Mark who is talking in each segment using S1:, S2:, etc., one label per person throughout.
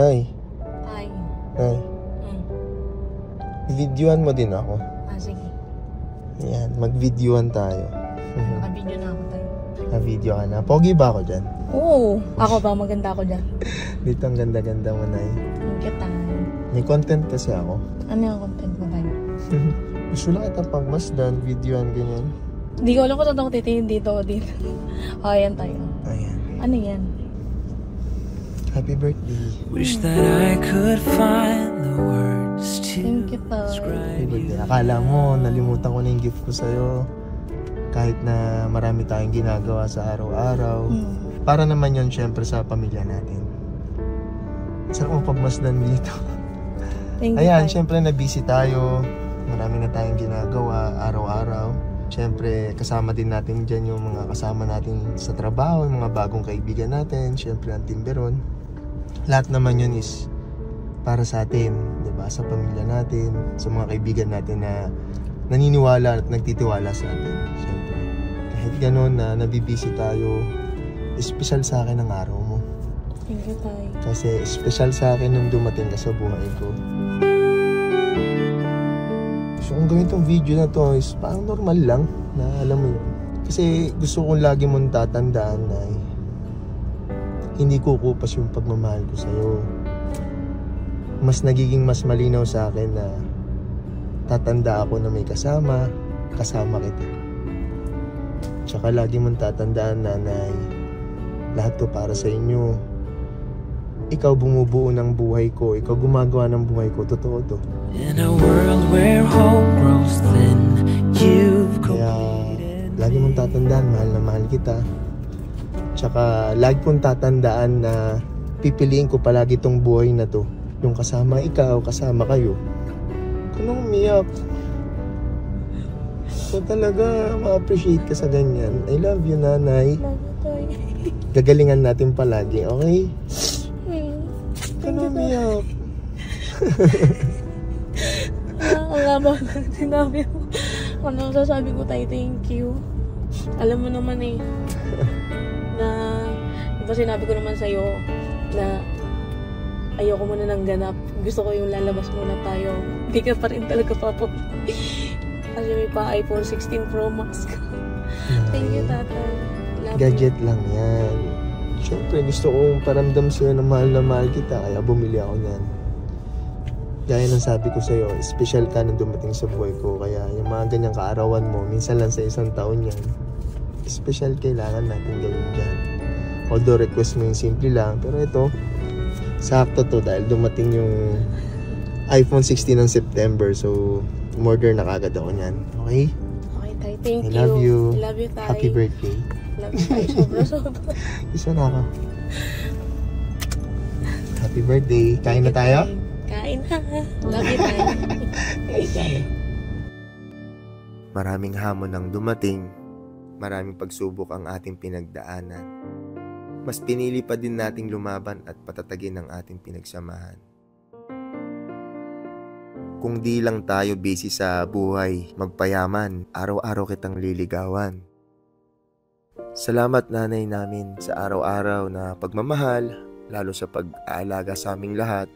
S1: Nay.
S2: Tay.
S1: Nay. Videoan mo din ako.
S2: Sige.
S1: Ayan, mag-videoan tayo.
S2: Naka-video na ako, Tay.
S1: Na-video ka na. Pogi ba ako dyan?
S2: Oo. Ako ba? Maganda ako dyan.
S1: Dito ang ganda-ganda mo, Nay.
S2: Thank you, Tay.
S1: May content kasi ako.
S2: Ano yung content mo, Tay?
S1: Gusto lang kita pagmasdan, videoan, ganyan.
S2: Hindi ko alam kung saan ako titingin dito o dito. Ayan, Tay.
S1: Ayan.
S2: Ano yan?
S1: Happy birthday.
S3: Wish that I could find the words to
S2: Thank you, Tay.
S1: Happy birthday. Akala mo, nalimutan ko na yung gift ko sa'yo. Kahit na marami tayong ginagawa sa araw-araw. Para naman yun, syempre, sa pamilya natin. Sarap mo pagmasdan dito.
S2: Thank you,
S1: Ayan,
S2: Tay.
S1: syempre, na-busy tayo. Marami na tayong ginagawa araw-araw. Syempre, kasama din natin dyan yung mga kasama natin sa trabaho, yung mga bagong kaibigan natin. Syempre, ang Timberon. Lahat naman yun is para sa atin, di ba? Sa pamilya natin, sa mga kaibigan natin na naniniwala at nagtitiwala sa atin. Syempre, kahit gano'n na nabibisi tayo, espesyal sa akin ang araw mo.
S2: Thank you, Tay.
S1: Kasi espesyal sa akin nung dumating ka sa buhay ko. Gusto kong gawin tong video na to is parang normal lang na alam mo yun. Kasi gusto kong lagi mong tatandaan na hindi kukupas yung pagmamahal ko sa'yo. Mas nagiging mas malinaw sa akin na tatanda ako na may kasama kita. Tsaka lagi mong tatandaan, nanay, lahat to para sa inyo. Ikaw bumubuo ng buhay ko, ikaw gumagawa ng buhay ko, totoo to.
S3: In a world where hope grows thin, you've
S1: Kaya lagi mong tatandaan, mahal na mahal kita. Tsaka lagi kong tatandaan na pipiliin ko palagi tong buhay na to. Yung kasama ikaw, kasama kayo. Kunong umiyak. So talaga, ma-appreciate ka sa ganyan. I love you, nanay.
S2: Love you, Tay.
S1: Gagalingan natin palagi, okay? Kunong umiyak.
S2: Ang labo na sinabi mo. Ano sasabi ko, Tay? Thank you. Alam mo naman na diba sinabi ko naman sa'yo na ayoko muna ng ganap. Gusto ko yung lalabas muna tayo. Hindi ka pa rin talaga papo. Kasi may pa iPhone 16 Pro Max ka. Thank you, Tatay.
S1: Gadget lang yan. Siyempre, gusto kong paramdam sa'yo na mahal kita. Kaya bumili ako niyan. Gaya ng sabi ko sa'yo, special ka nang dumating sa buhay ko. Kaya yung mga ganyang kaarawan mo, minsan lang sa isang taon yan. Special kailangan natin gawin dyan. Although request mo yung simple lang. Pero ito, sakto to dahil dumating yung iPhone 16 ng September. So, order na kagad ako niyan. Okay?
S2: Okay, Tay. Thank you.
S1: I love you.
S2: I love you, Tay.
S1: Happy birthday.
S2: Love you, Tay. Sobra.
S1: Isa na ako. Happy birthday. Kain na tayo?
S2: Kain na. Love you, Tay.
S1: Kain tayo. Maraming hamon ang dumating. Maraming pagsubok ang ating pinagdaanan. Mas pinili pa din nating lumaban at patatagin ang ating pinagsamahan. Kung di lang tayo busy sa buhay, magpayaman, araw-araw kitang liligawan. Salamat, nanay namin, sa araw-araw na pagmamahal, lalo sa pag-aalaga sa aming lahat.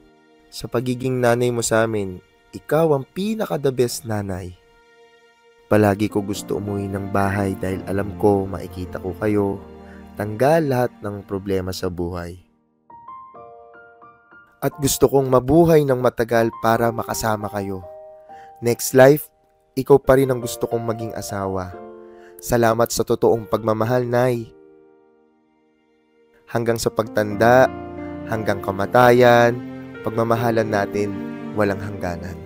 S1: Sa pagiging nanay mo sa amin, ikaw ang pinaka-the best nanay. Palagi ko gusto umuwi ng bahay dahil alam ko makikita ko kayo. Tanggal lahat ng problema sa buhay. At gusto kong mabuhay ng matagal para makasama kayo. Next life, ikaw pa rin ang gusto kong maging asawa. Salamat sa totoong pagmamahal, Nay. Hanggang sa pagtanda, hanggang kamatayan, pagmamahalan natin walang hangganan.